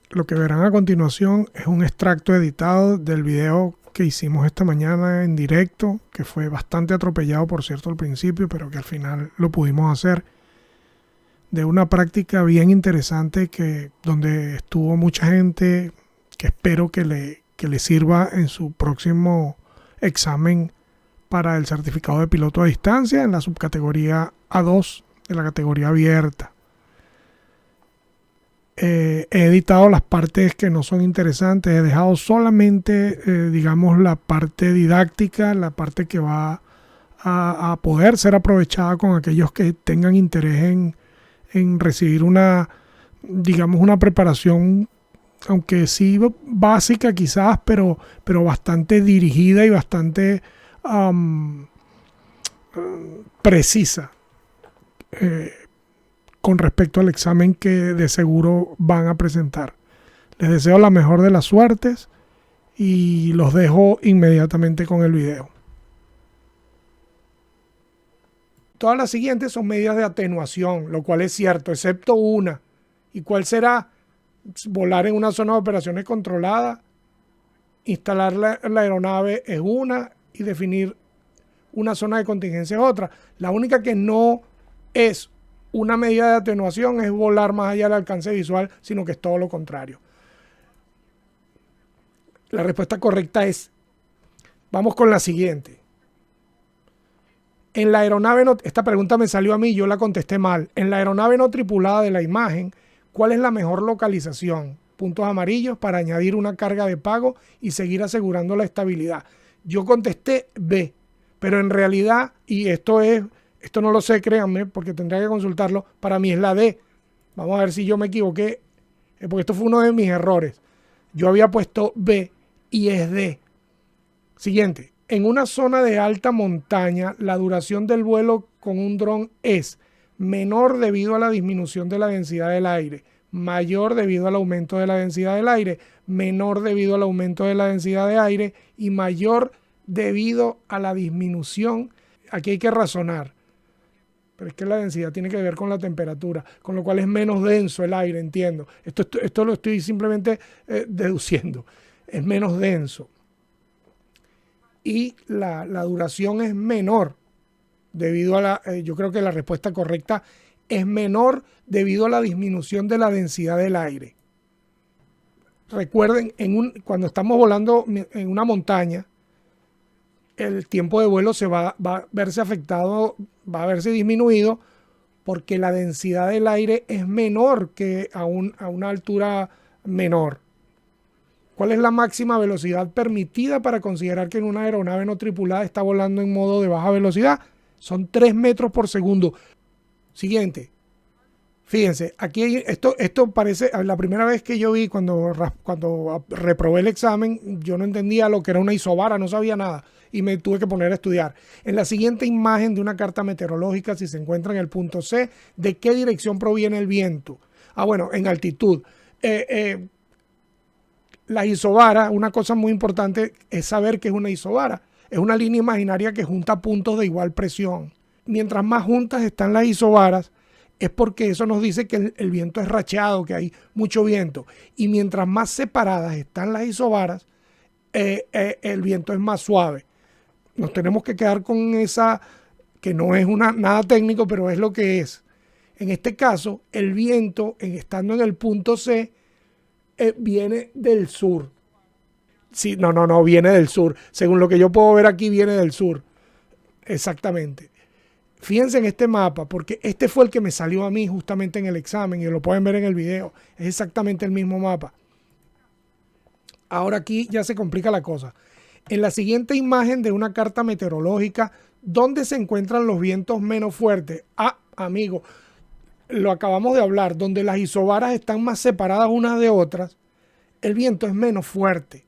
Lo que verán a continuación es un extracto editado del video que hicimos esta mañana en directo, que fue bastante atropellado, por cierto, al principio, pero que al final lo pudimos hacer, de una práctica bien interesante donde estuvo mucha gente, que espero que le sirva en su próximo examen para el certificado de piloto a distancia en la subcategoría A2 de la categoría abierta. He editado las partes que no son interesantes, he dejado solamente, digamos, la parte didáctica, la parte que va a poder ser aprovechada con aquellos que tengan interés en recibir digamos, una preparación, aunque sí básica quizás, pero bastante dirigida y bastante precisa. Con respecto al examen que de seguro van a presentar. Les deseo la mejor de las suertes y los dejo inmediatamente con el video. Todas las siguientes son medidas de atenuación, lo cual es cierto, excepto una. ¿Y cuál será? Volar en una zona de operaciones controlada, instalar la aeronave es una y definir una zona de contingencia es otra. La única que no es una medida de atenuación es volar más allá del alcance visual, sino que es todo lo contrario. La respuesta correcta es, vamos con la siguiente. En la aeronave no, esta pregunta me salió a mí, yo la contesté mal. En la aeronave no tripulada de la imagen, ¿cuál es la mejor localización? Puntos amarillos para añadir una carga de pago y seguir asegurando la estabilidad. Yo contesté B, pero en realidad, y esto no lo sé, créanme, porque tendría que consultarlo, para mí es la D. Vamos a ver si yo me equivoqué, porque esto fue uno de mis errores. Yo había puesto B y es D. Siguiente. En una zona de alta montaña, la duración del vuelo con un dron es menor debido a la disminución de la densidad del aire, mayor debido al aumento de la densidad del aire, menor debido al aumento de la densidad de aire y mayor debido a la disminución. Aquí hay que razonar. Pero es que la densidad tiene que ver con la temperatura, con lo cual es menos denso el aire, entiendo. Esto lo estoy simplemente deduciendo. Es menos denso. Y la duración es menor debido a yo creo que la respuesta correcta es menor debido a la disminución de la densidad del aire. Recuerden, cuando estamos volando en una montaña, el tiempo de vuelo va a verse afectado, va a verse disminuido porque la densidad del aire es menor que a una altura menor. ¿Cuál es la máxima velocidad permitida para considerar que en una aeronave no tripulada está volando en modo de baja velocidad? Son 3 metros por segundo. Siguiente. Fíjense, aquí esto parece, la primera vez que yo vi cuando reprobé el examen, yo no entendía lo que era una isobara, no sabía nada y me tuve que poner a estudiar. En la siguiente imagen de una carta meteorológica, si se encuentra en el punto C, ¿de qué dirección proviene el viento? Bueno, en altitud. La isobara, una cosa muy importante es saber qué es una isobara. Es una línea imaginaria que junta puntos de igual presión. Mientras más juntas están las isobaras, es porque eso nos dice que el viento es racheado, que hay mucho viento. Y mientras más separadas están las isobaras, el viento es más suave. Nos tenemos que quedar con esa, que no es nada técnico, pero es lo que es. En este caso, el viento, estando en el punto C, viene del sur. Sí, no, viene del sur. Según lo que yo puedo ver aquí, viene del sur. Exactamente. Fíjense en este mapa, porque este fue el que me salió a mí justamente en el examen y lo pueden ver en el video. Es exactamente el mismo mapa. Ahora aquí ya se complica la cosa. En la siguiente imagen de una carta meteorológica, ¿dónde se encuentran los vientos menos fuertes? Amigo, lo acabamos de hablar, donde las isobaras están más separadas unas de otras, el viento es menos fuerte.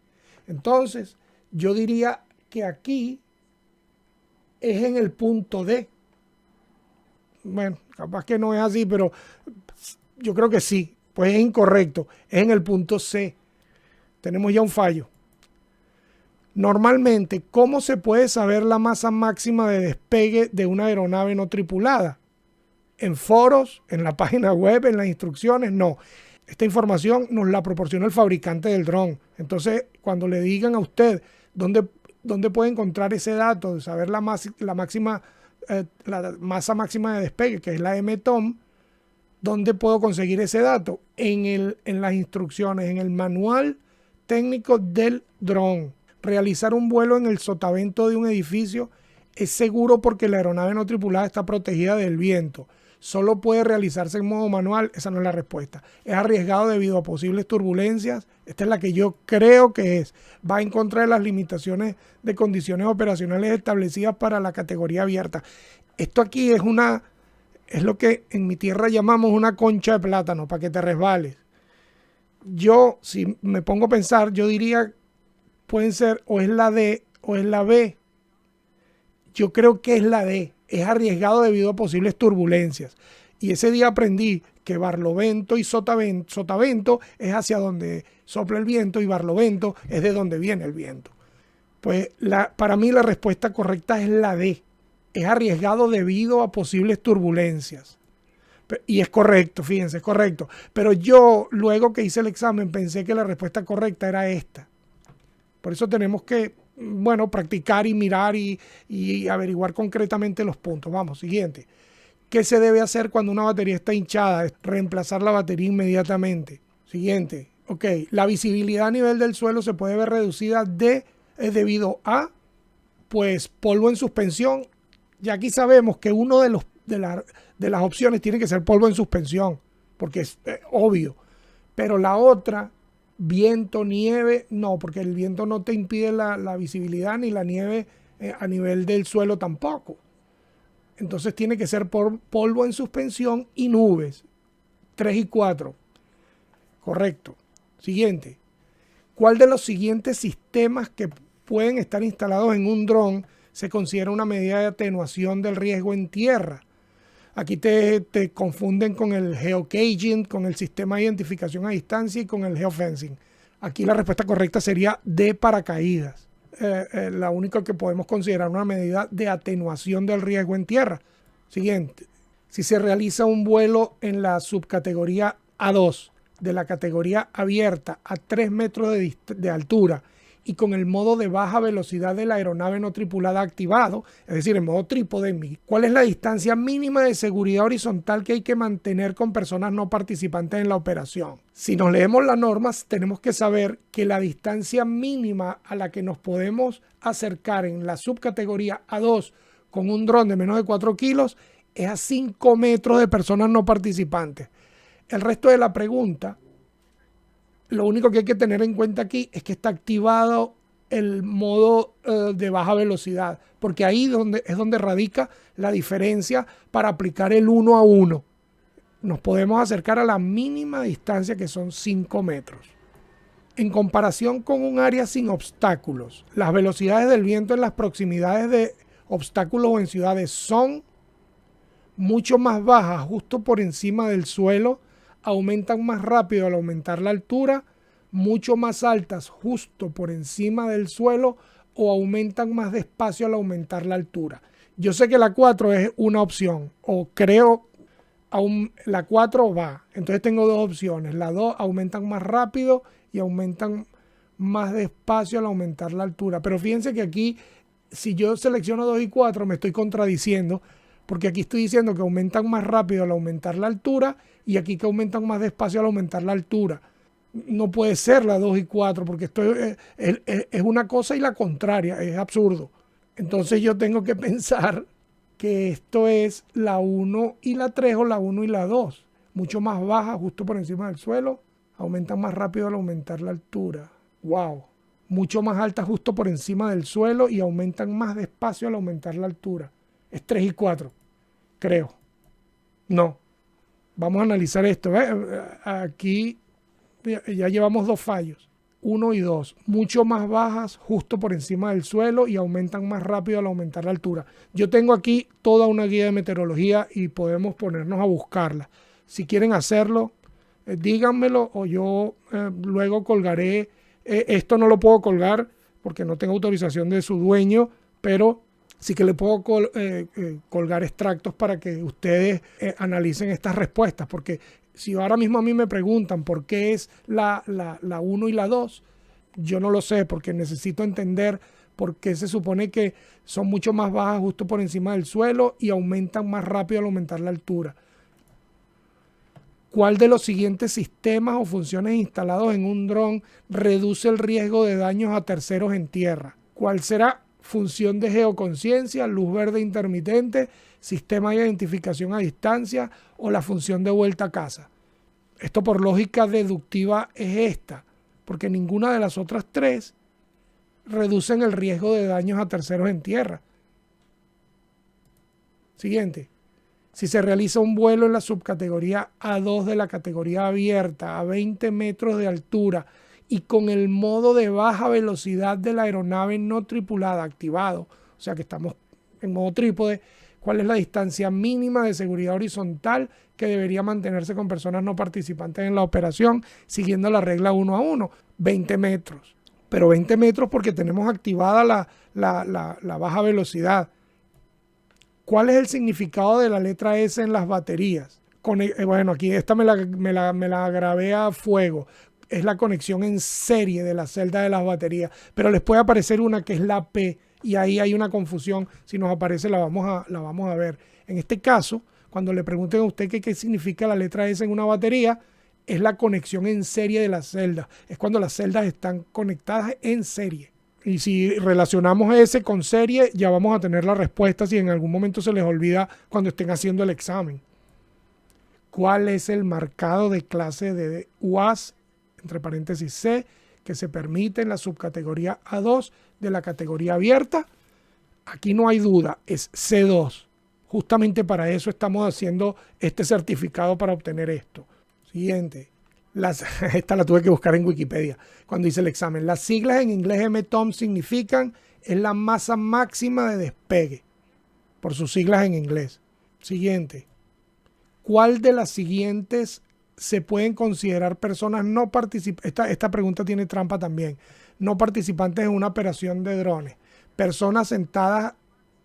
Entonces, yo diría que aquí es en el punto D. Bueno, capaz que no es así, pero yo creo que sí. Pues es incorrecto, es en el punto C. Tenemos ya un fallo. Normalmente, ¿cómo se puede saber la masa máxima de despegue de una aeronave no tripulada? ¿En foros? ¿En la página web? ¿En las instrucciones? No. Esta información nos la proporciona el fabricante del dron. Entonces, cuando le digan a usted dónde puede encontrar ese dato, de saber la masa máxima de despegue, que es la MTOM, ¿dónde puedo conseguir ese dato? En las instrucciones, en el manual técnico del dron. Realizar un vuelo en el sotavento de un edificio es seguro porque la aeronave no tripulada está protegida del viento. Solo puede realizarse en modo manual. Esa no es la respuesta. Es arriesgado debido a posibles turbulencias. Esta es la que yo creo que es. Va en contra de las limitaciones de condiciones operacionales establecidas para la categoría abierta. Esto aquí es lo que en mi tierra llamamos una concha de plátano, para que te resbales. Yo, si me pongo a pensar, yo diría, pueden ser o es la D o es la B. Yo creo que es la D. Es arriesgado debido a posibles turbulencias. Y ese día aprendí que barlovento y sotavento es hacia donde sopla el viento y barlovento es de donde viene el viento. Pues para mí la respuesta correcta es la D. Es arriesgado debido a posibles turbulencias. Y es correcto, fíjense, es correcto. Pero yo, luego que hice el examen, pensé que la respuesta correcta era esta. Por eso tenemos que, bueno, practicar y mirar y averiguar concretamente los puntos. Vamos, siguiente. ¿Qué se debe hacer cuando una batería está hinchada? Reemplazar la batería inmediatamente. Siguiente. Ok, la visibilidad a nivel del suelo se puede ver reducida debido a, pues, polvo en suspensión. Ya aquí sabemos que uno de las opciones tiene que ser polvo en suspensión, porque es obvio. Pero la otra, viento, nieve, no, porque el viento no te impide la visibilidad, ni la nieve a nivel del suelo tampoco. Entonces tiene que ser por polvo en suspensión y nubes. 3 y 4. Correcto. Siguiente. ¿Cuál de los siguientes sistemas que pueden estar instalados en un dron se considera una medida de atenuación del riesgo en tierra? Aquí te confunden con el geocaching, con el sistema de identificación a distancia y con el geofencing. Aquí la respuesta correcta sería de paracaídas. La única que podemos considerar una medida de atenuación del riesgo en tierra. Siguiente. Si se realiza un vuelo en la subcategoría A2 de la categoría abierta a 3 metros de altura y con el modo de baja velocidad de la aeronave no tripulada activado, es decir, en modo trípode, ¿cuál es la distancia mínima de seguridad horizontal que hay que mantener con personas no participantes en la operación? Si nos leemos las normas, tenemos que saber que la distancia mínima a la que nos podemos acercar en la subcategoría A2 con un dron de menos de 4 kilos es a 5 metros de personas no participantes. El resto de la pregunta, lo único que hay que tener en cuenta aquí es que está activado el modo de baja velocidad, porque ahí es donde radica la diferencia para aplicar el 1 a 1. Nos podemos acercar a la mínima distancia, que son 5 metros. En comparación con un área sin obstáculos, las velocidades del viento en las proximidades de obstáculos o en ciudades son mucho más bajas, justo por encima del suelo, aumentan más rápido al aumentar la altura, mucho más altas justo por encima del suelo o aumentan más despacio al aumentar la altura. Yo sé que la 4 es una opción, o creo la 4 va. Entonces tengo dos opciones. La 2 aumentan más rápido y aumentan más despacio al aumentar la altura. Pero fíjense que aquí, si yo selecciono 2 y 4, me estoy contradiciendo, porque aquí estoy diciendo que aumentan más rápido al aumentar la altura y aquí que aumentan más despacio al aumentar la altura. No puede ser la 2 y 4 porque esto es una cosa y la contraria, es absurdo. Entonces yo tengo que pensar que esto es la 1 y la 3 o la 1 y la 2. Mucho más baja, justo por encima del suelo, aumentan más rápido al aumentar la altura. ¡Wow! Mucho más alta justo por encima del suelo y aumentan más despacio al aumentar la altura. Es 3 y 4. Creo. No. Vamos a analizar esto. Aquí ya llevamos dos fallos. 1 y 2. Mucho más bajas justo por encima del suelo y aumentan más rápido al aumentar la altura. Yo tengo aquí toda una guía de meteorología y podemos ponernos a buscarla. Si quieren hacerlo, díganmelo o yo luego colgaré. Esto no lo puedo colgar porque no tengo autorización de su dueño, pero sí que le puedo colgar extractos para que ustedes analicen estas respuestas, porque Si ahora mismo a mí me preguntan por qué es la 1 y la 2, yo no lo sé, porque necesito entender por qué se supone que son mucho más bajas justo por encima del suelo y aumentan más rápido al aumentar la altura. ¿Cuál de los siguientes sistemas o funciones instalados en un dron reduce el riesgo de daños a terceros en tierra? ¿Cuál será? Función de geoconciencia, luz verde intermitente, sistema de identificación a distancia o la función de vuelta a casa. Esto por lógica deductiva es esta, porque ninguna de las otras tres reducen el riesgo de daños a terceros en tierra. Siguiente. Si se realiza un vuelo en la subcategoría A2 de la categoría abierta a 20 metros de altura y con el modo de baja velocidad de la aeronave no tripulada activado, o sea que estamos en modo trípode, ¿cuál es la distancia mínima de seguridad horizontal que debería mantenerse con personas no participantes en la operación siguiendo la regla 1 a 1? 20 metros. Pero 20 metros porque tenemos activada la baja velocidad. ¿Cuál es el significado de la letra S en las baterías? Bueno, aquí esta me la grabé a fuego. Es la conexión en serie de la celda de las baterías. Pero les puede aparecer una que es la P y ahí hay una confusión. Si nos aparece la vamos a ver. En este caso, cuando le pregunten a usted qué significa la letra S en una batería, es la conexión en serie de las celdas. Es cuando las celdas están conectadas en serie. Y si relacionamos S con serie, ya vamos a tener la respuesta si en algún momento se les olvida cuando estén haciendo el examen. ¿Cuál es el marcado de clase de UAS, entre paréntesis C, que se permite en la subcategoría A2 de la categoría abierta? Aquí no hay duda, es C2. Justamente para eso estamos haciendo este certificado para obtener esto. Siguiente. Esta la tuve que buscar en Wikipedia cuando hice el examen. Las siglas en inglés MTOM significan es la masa máxima de despegue, por sus siglas en inglés. Siguiente. ¿Cuál de las siguientes se pueden considerar personas no participantes? Esta pregunta tiene trampa también. No participantes en una operación de drones. Personas sentadas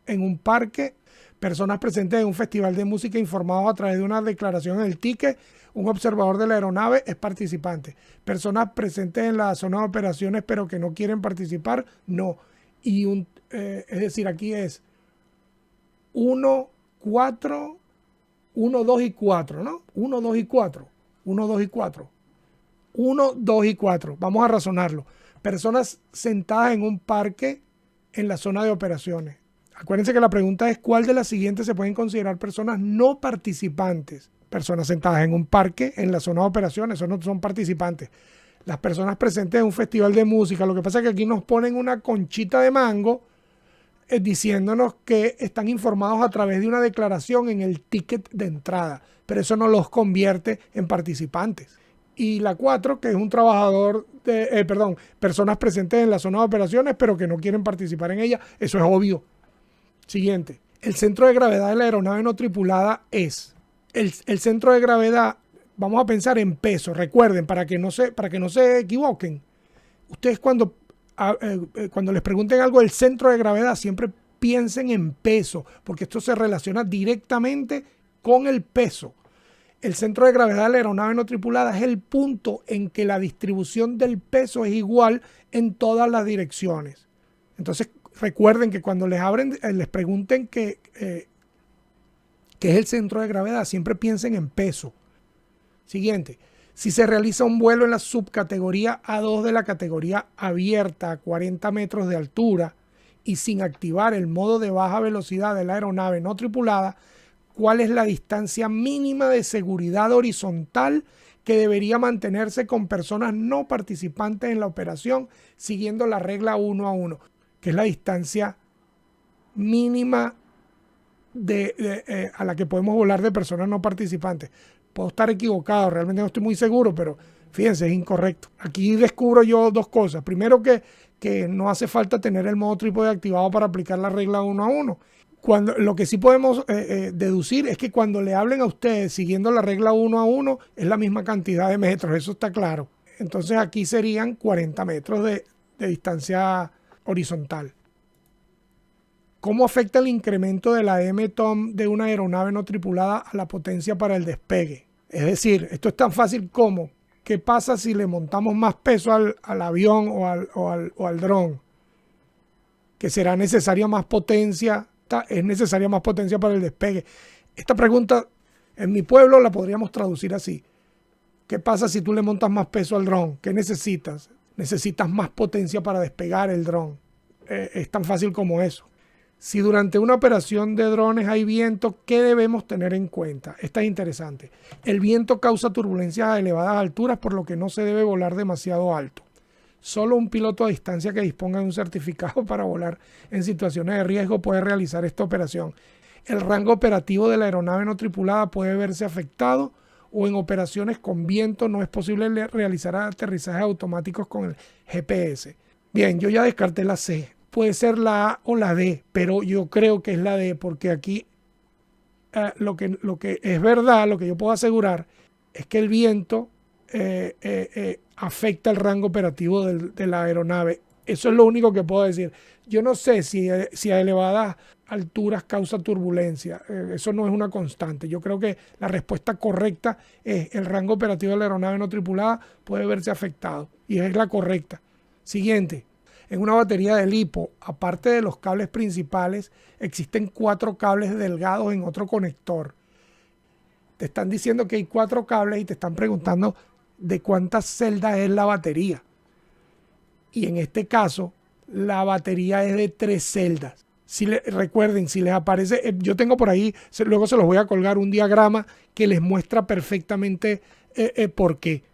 en un parque, personas presentes en un festival de música informados a través de una declaración en el ticket. Un observador de la aeronave es participante. Personas presentes en la zona de operaciones pero que no quieren participar, no. Y es decir, aquí es 1, 4, 1, 2 y 4, ¿no? 1, 2 y 4. 1, 2 y 4. 1, 2 y 4. Vamos a razonarlo. Personas sentadas en un parque en la zona de operaciones. Acuérdense que la pregunta es ¿cuál de las siguientes se pueden considerar personas no participantes? Personas sentadas en un parque en la zona de operaciones, eso no son participantes. Las personas presentes en un festival de música, lo que pasa es que aquí nos ponen una conchita de mango diciéndonos que están informados a través de una declaración en el ticket de entrada, pero eso no los convierte en participantes. Y la 4, que es un trabajador personas presentes en la zona de operaciones, pero que no quieren participar en ella, eso es obvio. Siguiente. El centro de gravedad de la aeronave no tripulada es... El centro de gravedad, vamos a pensar en peso. Recuerden, para que no se equivoquen, ustedes cuando les pregunten algo del centro de gravedad, siempre piensen en peso, porque esto se relaciona directamente con el peso. El centro de gravedad de la aeronave no tripulada es el punto en que la distribución del peso es igual en todas las direcciones. Entonces, recuerden que cuando les pregunten qué es el centro de gravedad, siempre piensen en peso. Siguiente. Si se realiza un vuelo en la subcategoría A2 de la categoría abierta a 40 metros de altura y sin activar el modo de baja velocidad de la aeronave no tripulada, ¿cuál es la distancia mínima de seguridad horizontal que debería mantenerse con personas no participantes en la operación siguiendo la regla 1 a 1? Que es la distancia mínima a la que podemos volar de personas no participantes. Puedo estar equivocado, realmente no estoy muy seguro, pero fíjense, es incorrecto. Aquí descubro yo dos cosas. Primero que no hace falta tener el modo trípode activado para aplicar la regla 1 a 1. Lo que sí podemos deducir es que cuando le hablen a ustedes siguiendo la regla 1 a 1 es la misma cantidad de metros, eso está claro. Entonces aquí serían 40 metros de distancia horizontal. ¿Cómo afecta el incremento de la MTOM de una aeronave no tripulada a la potencia para el despegue? Es decir, esto es tan fácil como, ¿qué pasa si le montamos más peso al avión o al dron? Que será necesaria más potencia, es necesaria más potencia para el despegue. Esta pregunta en mi pueblo la podríamos traducir así. ¿Qué pasa si tú le montas más peso al dron? ¿Qué necesitas? Necesitas más potencia para despegar el dron. Es tan fácil como eso. Si durante una operación de drones hay viento, ¿qué debemos tener en cuenta? Esta es interesante. El viento causa turbulencias a elevadas alturas, por lo que no se debe volar demasiado alto. Solo un piloto a distancia que disponga de un certificado para volar en situaciones de riesgo puede realizar esta operación. El rango operativo de la aeronave no tripulada puede verse afectado, o en operaciones con viento no es posible realizar aterrizajes automáticos con el GPS. Bien, yo ya descarté la C. Puede ser la A o la D, pero yo creo que es la D, porque aquí lo que es verdad, lo que yo puedo asegurar, es que el viento afecta el rango operativo de la aeronave. Eso es lo único que puedo decir. Yo no sé si a elevadas alturas causa turbulencia. Eso no es una constante. Yo creo que la respuesta correcta es el rango operativo de la aeronave no tripulada puede verse afectado. Y es la correcta. Siguiente. En una batería de LiPo, aparte de los cables principales, existen 4 cables delgados en otro conector. Te están diciendo que hay 4 cables y te están preguntando de cuántas celdas es la batería. Y en este caso, la batería es de 3 celdas. Recuerden, si les aparece, yo tengo por ahí, luego se los voy a colgar un diagrama que les muestra perfectamente por qué.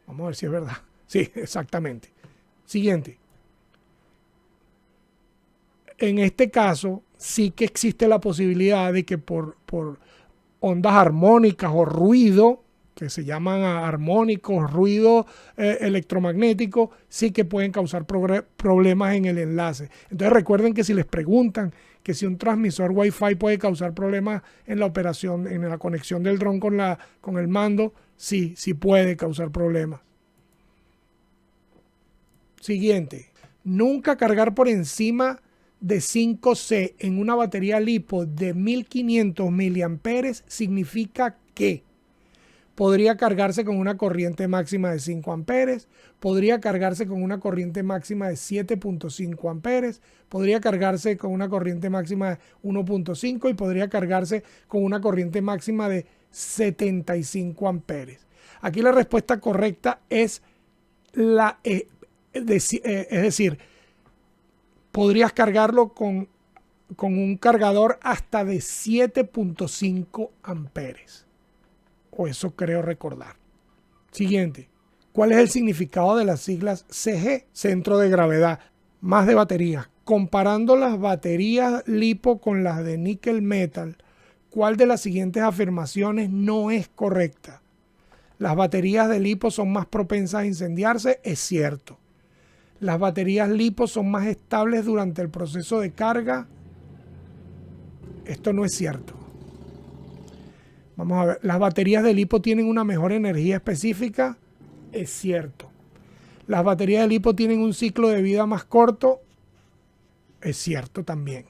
Vamos a ver si es verdad. Sí, exactamente. Siguiente. En este caso, sí que existe la posibilidad de que por ondas armónicas o ruido, que se llaman armónicos, ruido electromagnético, sí que pueden causar problemas en el enlace. Entonces recuerden que si les preguntan que si un transmisor Wi-Fi puede causar problemas en la operación, en la conexión del dron con el mando, sí puede causar problemas. Siguiente. Nunca cargar por encima de 5C en una batería LiPo de 1500 mA significa que podría cargarse con una corriente máxima de 5 amperes, podría cargarse con una corriente máxima de 7.5 amperes, podría cargarse con una corriente máxima de 1.5 y podría cargarse con una corriente máxima de 75 amperes. Aquí la respuesta correcta es es decir, podrías cargarlo con un cargador hasta de 7.5 amperes. O eso creo recordar. Siguiente. ¿Cuál es el significado de las siglas CG? Centro de gravedad. Más de baterías. Comparando las baterías LiPo con las de níquel metal, ¿cuál de las siguientes afirmaciones no es correcta? Las baterías de LiPo son más propensas a incendiarse. Es cierto. Las baterías LiPo son más estables durante el proceso de carga. Esto no es cierto. Vamos a ver, las baterías de LiPo tienen una mejor energía específica. Es cierto. Las baterías de LiPo tienen un ciclo de vida más corto. Es cierto también.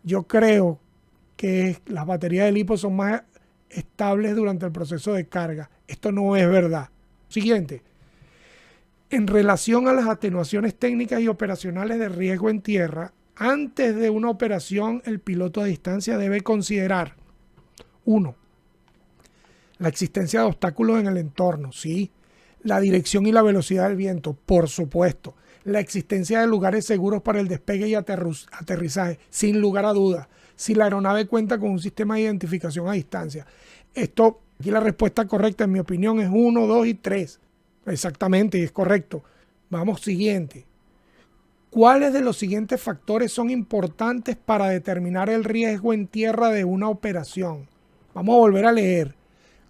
Yo creo que las baterías de LiPo son más estables durante el proceso de carga. Esto no es verdad. Siguiente. En relación a las atenuaciones técnicas y operacionales de riesgo en tierra, antes de una operación, el piloto a distancia debe considerar: 1. La existencia de obstáculos en el entorno, sí. La dirección y la velocidad del viento, por supuesto. La existencia de lugares seguros para el despegue y aterrizaje, sin lugar a dudas. Si la aeronave cuenta con un sistema de identificación a distancia. Aquí la respuesta correcta, en mi opinión, es 1, 2 y 3. Exactamente, y es correcto. Vamos, siguiente. ¿Cuáles de los siguientes factores son importantes para determinar el riesgo en tierra de una operación? Vamos a volver a leer.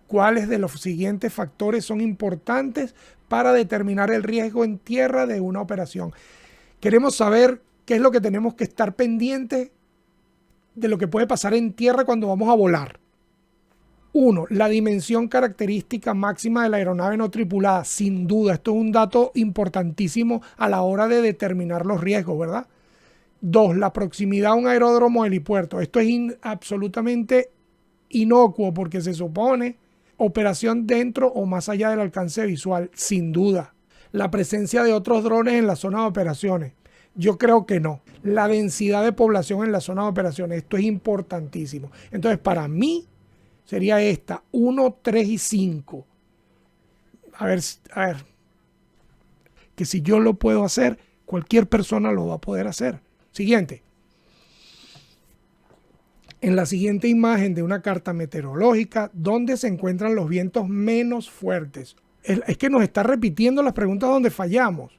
¿Cuáles de los siguientes factores son importantes para determinar el riesgo en tierra de una operación? Queremos saber qué es lo que tenemos que estar pendientes de lo que puede pasar en tierra cuando vamos a volar. 1. La dimensión característica máxima de la aeronave no tripulada. Sin duda, esto es un dato importantísimo a la hora de determinar los riesgos, ¿verdad? 2. La proximidad a un aeródromo o helipuerto. Esto es absolutamente inocuo porque se supone Operación dentro o más allá del alcance visual, sin duda. La presencia de otros drones en la zona de operaciones, yo creo que no. La densidad de población en la zona de operaciones, esto es importantísimo. Entonces, para mí sería esta, 1, 3 y 5. A ver, que si yo lo puedo hacer, cualquier persona lo va a poder hacer. Siguiente. En la siguiente imagen de una carta meteorológica, ¿dónde se encuentran los vientos menos fuertes? Es que nos está repitiendo las preguntas donde fallamos.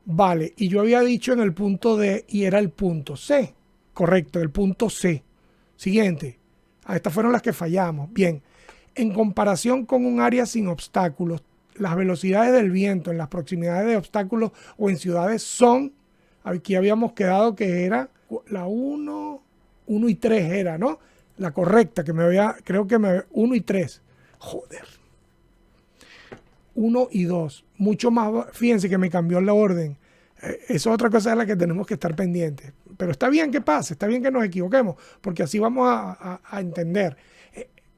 Vale, y yo había dicho en el punto D y era el punto C. Correcto, el punto C. Siguiente. Estas fueron las que fallamos. Bien, en comparación con un área sin obstáculos, las velocidades del viento en las proximidades de obstáculos o en ciudades son, aquí habíamos quedado que era la 1 y 3 era, ¿no? La correcta, que creo que 1 y 3. Joder. 1 y 2. Mucho más, fíjense que me cambió la orden. Eso es otra cosa de la que tenemos que estar pendientes. Pero está bien que pase, está bien que nos equivoquemos, porque así vamos a entender.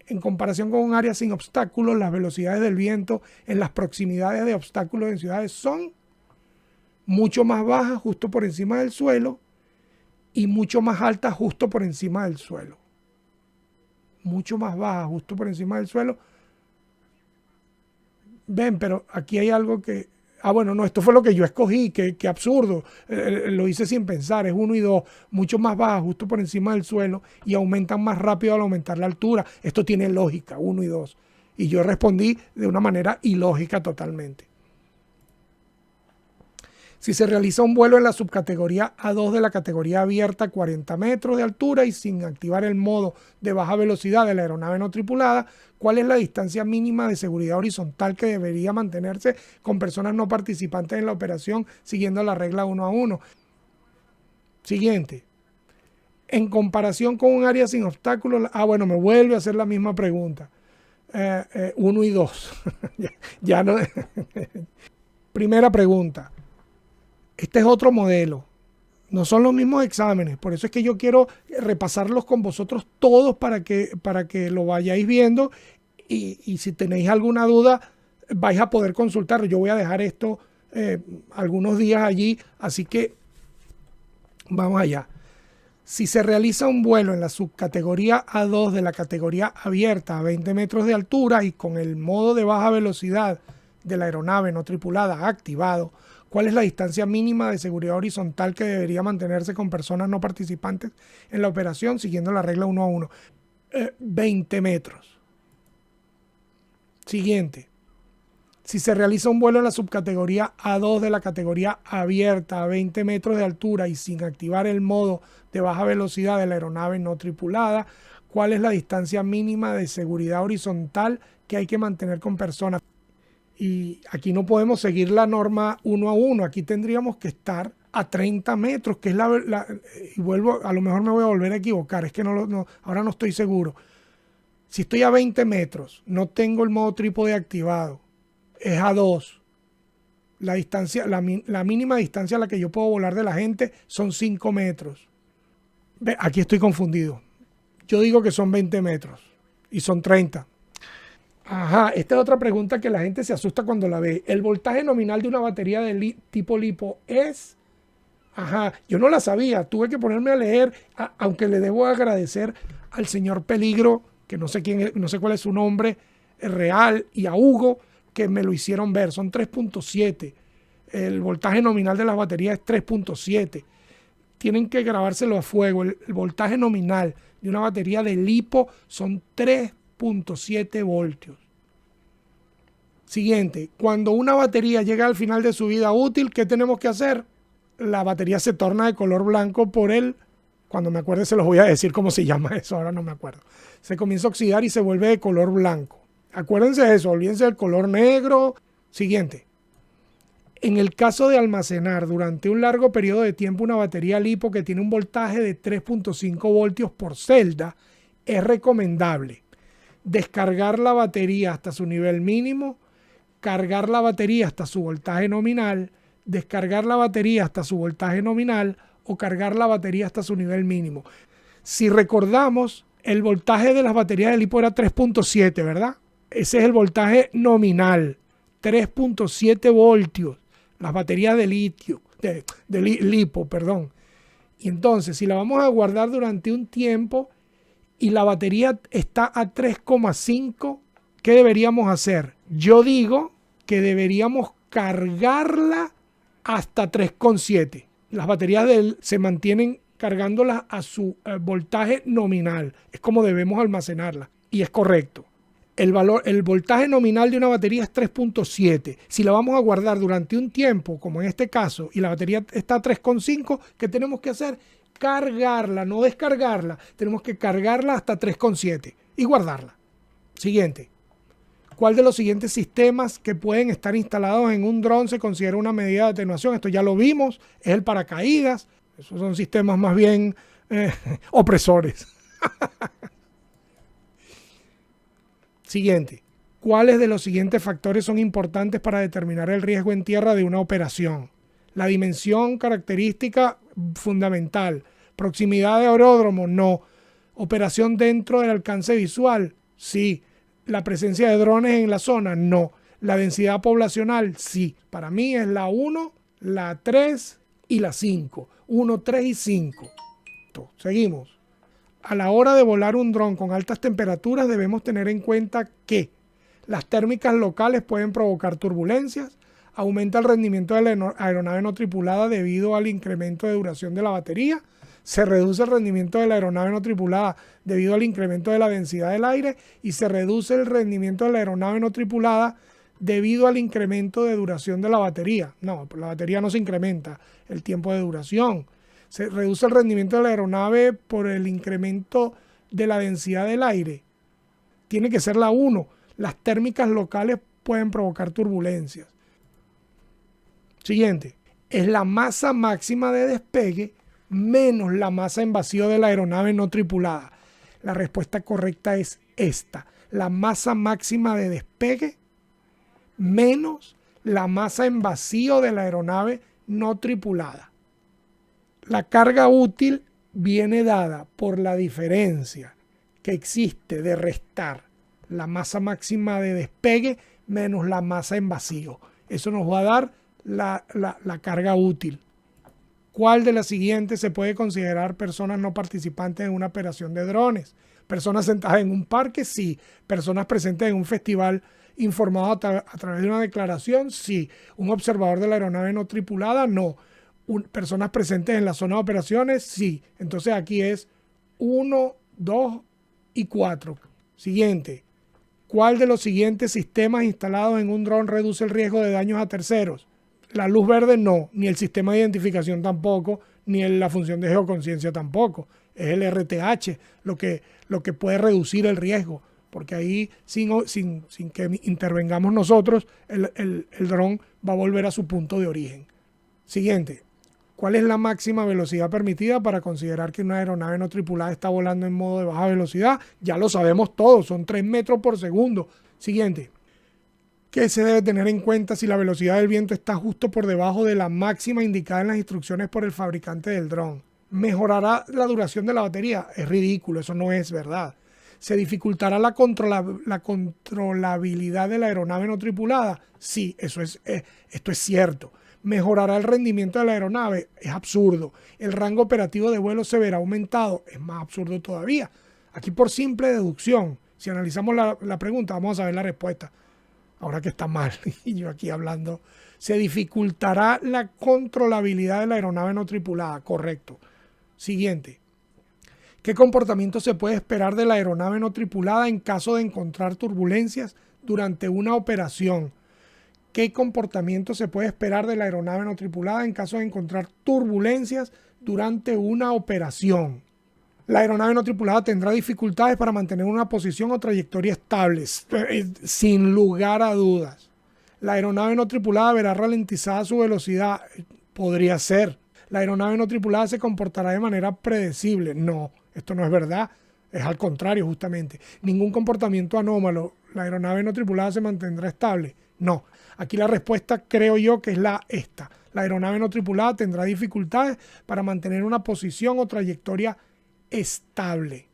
En comparación con un área sin obstáculos, las velocidades del viento en las proximidades de obstáculos en ciudades son mucho más bajas, justo por encima del suelo, y mucho más altas, justo por encima del suelo. Mucho más bajas, justo por encima del suelo. Ven, pero aquí hay algo que... bueno, no, esto fue lo que yo escogí, que absurdo. Lo hice sin pensar, es 1 y 2, mucho más bajas, justo por encima del suelo, y aumentan más rápido al aumentar la altura. Esto tiene lógica, 1 y 2. Y yo respondí de una manera ilógica totalmente. Si se realiza un vuelo en la subcategoría A2 de la categoría abierta, 40 metros de altura y sin activar el modo de baja velocidad de la aeronave no tripulada, ¿cuál es la distancia mínima de seguridad horizontal que debería mantenerse con personas no participantes en la operación siguiendo la regla 1 a 1? Siguiente. En comparación con un área sin obstáculos, bueno, me vuelve a hacer la misma pregunta. 1 y 2. ya no. Primera pregunta. Este es otro modelo. No son los mismos exámenes. Por eso es que yo quiero repasarlos con vosotros todos para que lo vayáis viendo. Y si tenéis alguna duda, vais a poder consultarlo. Yo voy a dejar esto algunos días allí. Así que vamos allá. Si se realiza un vuelo en la subcategoría A2 de la categoría abierta a 20 metros de altura y con el modo de baja velocidad de la aeronave no tripulada activado, ¿cuál es la distancia mínima de seguridad horizontal que debería mantenerse con personas no participantes en la operación siguiendo la regla 1 a 1? 20 metros. Siguiente. Si se realiza un vuelo en la subcategoría A2 de la categoría abierta a 20 metros de altura y sin activar el modo de baja velocidad de la aeronave no tripulada, ¿cuál es la distancia mínima de seguridad horizontal que hay que mantener con personas? Y aquí no podemos seguir la norma 1 a 1, aquí tendríamos que estar a 30 metros, que es y vuelvo, a lo mejor me voy a volver a equivocar, es que ahora no estoy seguro. Si estoy a 20 metros, no tengo el modo trípode activado, es a 2. La distancia, la mínima distancia a la que yo puedo volar de la gente son 5 metros. Aquí estoy confundido. Yo digo que son 20 metros y son 30. Ajá, esta es otra pregunta que la gente se asusta cuando la ve. ¿El voltaje nominal de una batería de tipo LiPo es? Ajá, yo no la sabía, tuve que ponerme a leer, aunque le debo agradecer al señor Peligro, que no sé quién es, no sé cuál es su nombre real, y a Hugo, que me lo hicieron ver. Son 3.7. El voltaje nominal de las baterías es 3.7. Tienen que grabárselo a fuego. El voltaje nominal de una batería de LiPo son 3.7 voltios. Siguiente, cuando una batería llega al final de su vida útil, ¿qué tenemos que hacer? La batería se torna de color blanco cuando me acuerde se los voy a decir cómo se llama eso, ahora no me acuerdo. Se comienza a oxidar y se vuelve de color blanco. Acuérdense de eso, olvídense del color negro. Siguiente. En el caso de almacenar durante un largo periodo de tiempo una batería LiPo que tiene un voltaje de 3.5 voltios por celda, es recomendable descargar la batería hasta su nivel mínimo, cargar la batería hasta su voltaje nominal, descargar la batería hasta su voltaje nominal o cargar la batería hasta su nivel mínimo. Si recordamos, el voltaje de las baterías de LiPo era 3.7, ¿verdad? Ese es el voltaje nominal, 3.7 voltios, las baterías de litio, lipo, perdón. Y entonces, si la vamos a guardar durante un tiempo y la batería está a 3,5, ¿qué deberíamos hacer? Yo digo que deberíamos cargarla hasta 3,7. Las baterías se mantienen cargándolas a su voltaje nominal. Es como debemos almacenarla. Y es correcto. El voltaje nominal de una batería es 3.7. Si la vamos a guardar durante un tiempo, como en este caso, y la batería está a 3,5, ¿qué tenemos que hacer? Cargarla, no descargarla. Tenemos que cargarla hasta 3,7 y guardarla. Siguiente. ¿Cuál de los siguientes sistemas que pueden estar instalados en un dron se considera una medida de atenuación? Esto ya lo vimos, es el paracaídas. Esos son sistemas más bien opresores. Siguiente. ¿Cuáles de los siguientes factores son importantes para determinar el riesgo en tierra de una operación? La dimensión característica fundamental. Proximidad de aeródromo, no. Operación dentro del alcance visual, sí. La presencia de drones en la zona, no. La densidad poblacional, sí. Para mí es la 1, la 3 y la 5. 1, 3 y 5. Seguimos. A la hora de volar un dron con altas temperaturas debemos tener en cuenta que las térmicas locales pueden provocar turbulencias, aumenta el rendimiento de la aeronave no tripulada debido al incremento de duración de la batería, se reduce el rendimiento de la aeronave no tripulada debido al incremento de la densidad del aire y se reduce el rendimiento de la aeronave no tripulada debido al incremento de duración de la batería. No, la batería no se incrementa, el tiempo de duración. Se reduce el rendimiento de la aeronave por el incremento de la densidad del aire. Tiene que ser la 1. Las térmicas locales pueden provocar turbulencias. Siguiente. Es la masa máxima de despegue menos la masa en vacío de la aeronave no tripulada. La respuesta correcta es esta. La masa máxima de despegue menos la masa en vacío de la aeronave no tripulada. La carga útil viene dada por la diferencia que existe de restar la masa máxima de despegue menos la masa en vacío. Eso nos va a dar la carga útil. ¿Cuál de las siguientes se puede considerar personas no participantes en una operación de drones? ¿Personas sentadas en un parque? Sí. ¿Personas presentes en un festival informado a través de una declaración? Sí. ¿Un observador de la aeronave no tripulada? No. ¿Personas presentes en la zona de operaciones? Sí. Entonces aquí es 1, 2 y 4. Siguiente. ¿Cuál de los siguientes sistemas instalados en un dron reduce el riesgo de daños a terceros? La luz verde no, ni el sistema de identificación tampoco, ni la función de geoconciencia tampoco. Es el RTH lo que puede reducir el riesgo, porque ahí sin que intervengamos nosotros, el dron va a volver a su punto de origen. Siguiente. ¿Cuál es la máxima velocidad permitida para considerar que una aeronave no tripulada está volando en modo de baja velocidad? Ya lo sabemos todos, son 3 metros por segundo. Siguiente. ¿Qué se debe tener en cuenta si la velocidad del viento está justo por debajo de la máxima indicada en las instrucciones por el fabricante del dron? ¿Mejorará la duración de la batería? Es ridículo, eso no es verdad. ¿Se dificultará la controlabilidad de la aeronave no tripulada? Sí, esto es cierto. ¿Mejorará el rendimiento de la aeronave? Es absurdo. ¿El rango operativo de vuelo se verá aumentado? Es más absurdo todavía. Aquí por simple deducción, si analizamos la pregunta, vamos a ver la respuesta. Ahora que está mal, y yo aquí hablando, se dificultará la controlabilidad de la aeronave no tripulada. Correcto. Siguiente. ¿Qué comportamiento se puede esperar de la aeronave no tripulada en caso de encontrar turbulencias durante una operación? ¿Qué comportamiento se puede esperar de la aeronave no tripulada en caso de encontrar turbulencias durante una operación? La aeronave no tripulada tendrá dificultades para mantener una posición o trayectoria estables, sin lugar a dudas. La aeronave no tripulada verá ralentizada su velocidad. Podría ser. La aeronave no tripulada se comportará de manera predecible. No, esto no es verdad. Es al contrario, justamente. Ningún comportamiento anómalo. La aeronave no tripulada se mantendrá estable. No. Aquí la respuesta creo yo que es esta. La aeronave no tripulada tendrá dificultades para mantener una posición o trayectoria estable.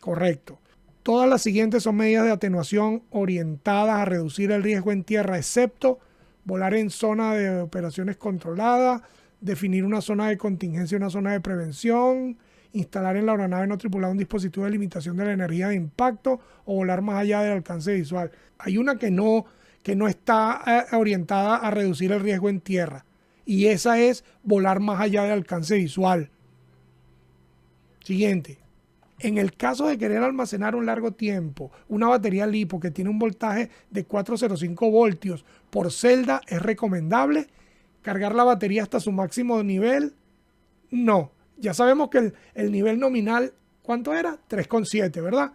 Correcto. Todas las siguientes son medidas de atenuación orientadas a reducir el riesgo en tierra, excepto volar en zona de operaciones controladas, definir una zona de contingencia y una zona de prevención, instalar en la aeronave no tripulada un dispositivo de limitación de la energía de impacto o volar más allá del alcance visual. Hay una que no está orientada a reducir el riesgo en tierra, y esa es volar más allá del alcance visual. Siguiente. En el caso de querer almacenar un largo tiempo, una batería LiPo que tiene un voltaje de 405 voltios por celda, ¿es recomendable cargar la batería hasta su máximo nivel? No. Ya sabemos que el nivel nominal, ¿cuánto era? 3,7, ¿verdad?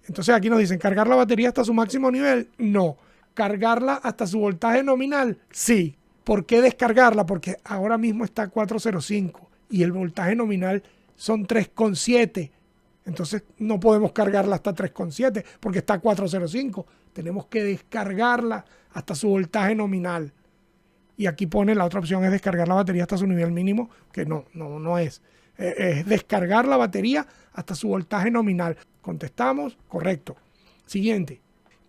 Entonces aquí nos dicen, ¿cargar la batería hasta su máximo nivel? No. ¿Cargarla hasta su voltaje nominal? Sí. ¿Por qué descargarla? Porque ahora mismo está a 405 y el voltaje nominal son 3,7. Entonces no podemos cargarla hasta 3,7 porque está a 405. Tenemos que descargarla hasta su voltaje nominal. Y aquí pone la otra opción, es descargar la batería hasta su nivel mínimo, que no es. Es descargar la batería hasta su voltaje nominal. Contestamos, correcto. Siguiente.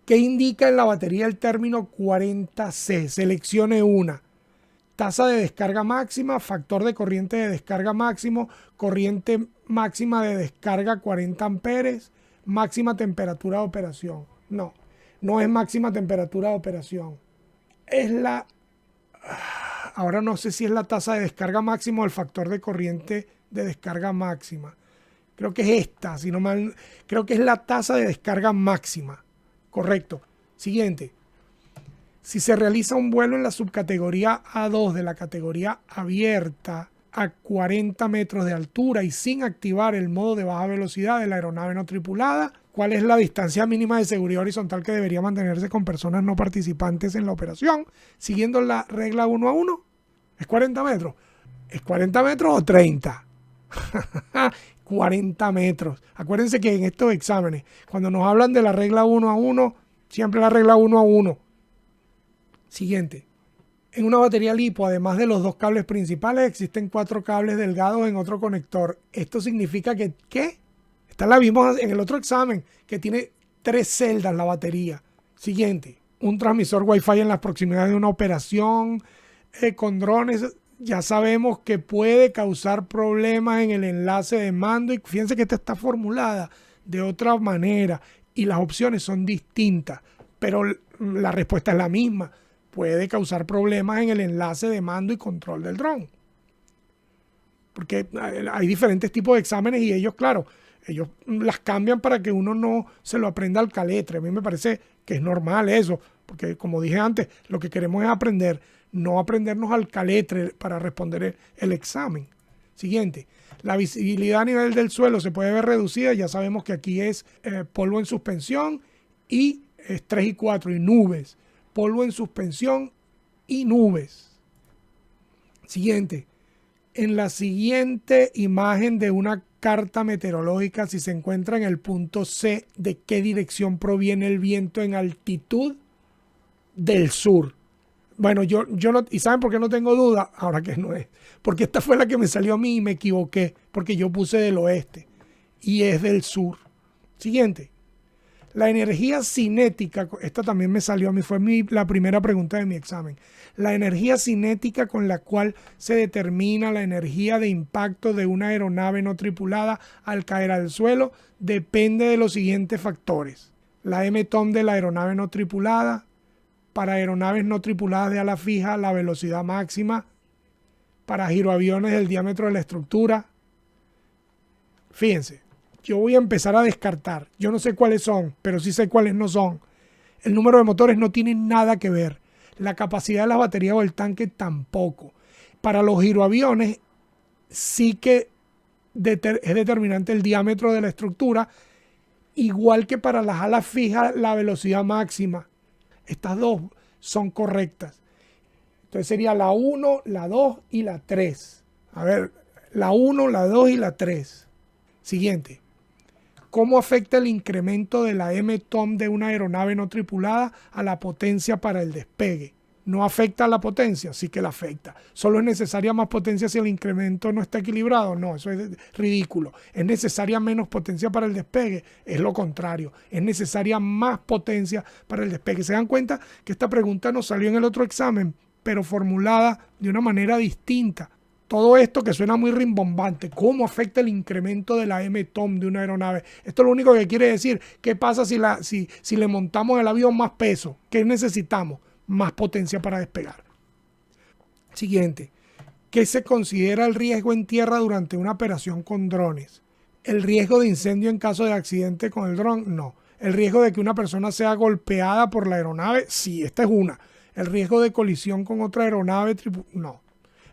¿Qué indica en la batería el término 40C? Seleccione una. Tasa de descarga máxima, factor de corriente de descarga máximo, corriente máxima de descarga 40 amperes, máxima temperatura de operación. No es máxima temperatura de operación. Es la... Ahora no sé si es la tasa de descarga máxima o el factor de corriente de descarga máxima. Creo que es esta, si no mal... Creo que es la tasa de descarga máxima. Correcto. Siguiente. Si se realiza un vuelo en la subcategoría A2 de la categoría abierta a 40 metros de altura y sin activar el modo de baja velocidad de la aeronave no tripulada, ¿cuál es la distancia mínima de seguridad horizontal que debería mantenerse con personas no participantes en la operación? Siguiendo la regla 1 a 1. ¿Es 40 metros? ¿Es 40 metros o 30? 40 metros. Acuérdense que en estos exámenes, cuando nos hablan de la regla 1 a 1, siempre la regla 1 a 1. Siguiente. En una batería LiPo, además de los dos cables principales, existen 4 cables delgados en otro conector. Esto significa que, ¿qué? Esta la vimos en el otro examen, que tiene 3 celdas la batería. Siguiente. Un transmisor Wi-Fi en las proximidades de una operación con drones. Ya sabemos que puede causar problemas en el enlace de mando. Y fíjense que esta está formulada de otra manera y las opciones son distintas, pero la respuesta es la misma. Puede causar problemas en el enlace de mando y control del dron. Porque hay diferentes tipos de exámenes y ellos, claro, ellos las cambian para que uno no se lo aprenda al caletre. A mí me parece que es normal eso, porque como dije antes, lo que queremos es aprender, no aprendernos al caletre para responder el examen. Siguiente. La visibilidad a nivel del suelo se puede ver reducida. Ya sabemos que aquí es polvo en suspensión y es 3 y 4 y nubes. Polvo en suspensión y nubes. Siguiente. En la siguiente imagen de una carta meteorológica, si se encuentra en el punto C, ¿de qué dirección proviene el viento en altitud? Del sur. Bueno, yo no, ¿y saben por qué no tengo duda? Ahora que no es. Porque esta fue la que me salió a mí y me equivoqué, porque yo puse del oeste y es del sur. Siguiente. La energía cinética, esta también me salió a mí, fue la primera pregunta de mi examen. La energía cinética con la cual se determina la energía de impacto de una aeronave no tripulada al caer al suelo depende de los siguientes factores. La MTOM de la aeronave no tripulada, para aeronaves no tripuladas de ala fija, la velocidad máxima, para giroaviones el diámetro de la estructura. Fíjense. Yo voy a empezar a descartar. Yo no sé cuáles son, pero sí sé cuáles no son. El número de motores no tiene nada que ver. La capacidad de la batería o el tanque tampoco. Para los giroaviones sí que es determinante el diámetro de la estructura, igual que para las alas fijas la velocidad máxima. Estas dos son correctas. Entonces sería la 1, la 2 y la 3. A ver, la 1, la 2 y la 3. Siguiente. ¿Cómo afecta el incremento de la MTOM de una aeronave no tripulada a la potencia para el despegue? ¿No afecta a la potencia? Sí que la afecta. ¿Solo es necesaria más potencia si el incremento no está equilibrado? No, eso es ridículo. ¿Es necesaria menos potencia para el despegue? Es lo contrario. Es necesaria más potencia para el despegue. ¿Se dan cuenta que esta pregunta nos salió en el otro examen, pero formulada de una manera distinta? Todo esto que suena muy rimbombante, ¿cómo afecta el incremento de la MTOM de una aeronave? Esto es lo único que quiere decir. ¿Qué pasa si le montamos al avión más peso? ¿Qué necesitamos? Más potencia para despegar. Siguiente. ¿Qué se considera el riesgo en tierra durante una operación con drones? ¿El riesgo de incendio en caso de accidente con el dron? No. ¿El riesgo de que una persona sea golpeada por la aeronave? Sí, esta es una. ¿El riesgo de colisión con otra aeronave? No.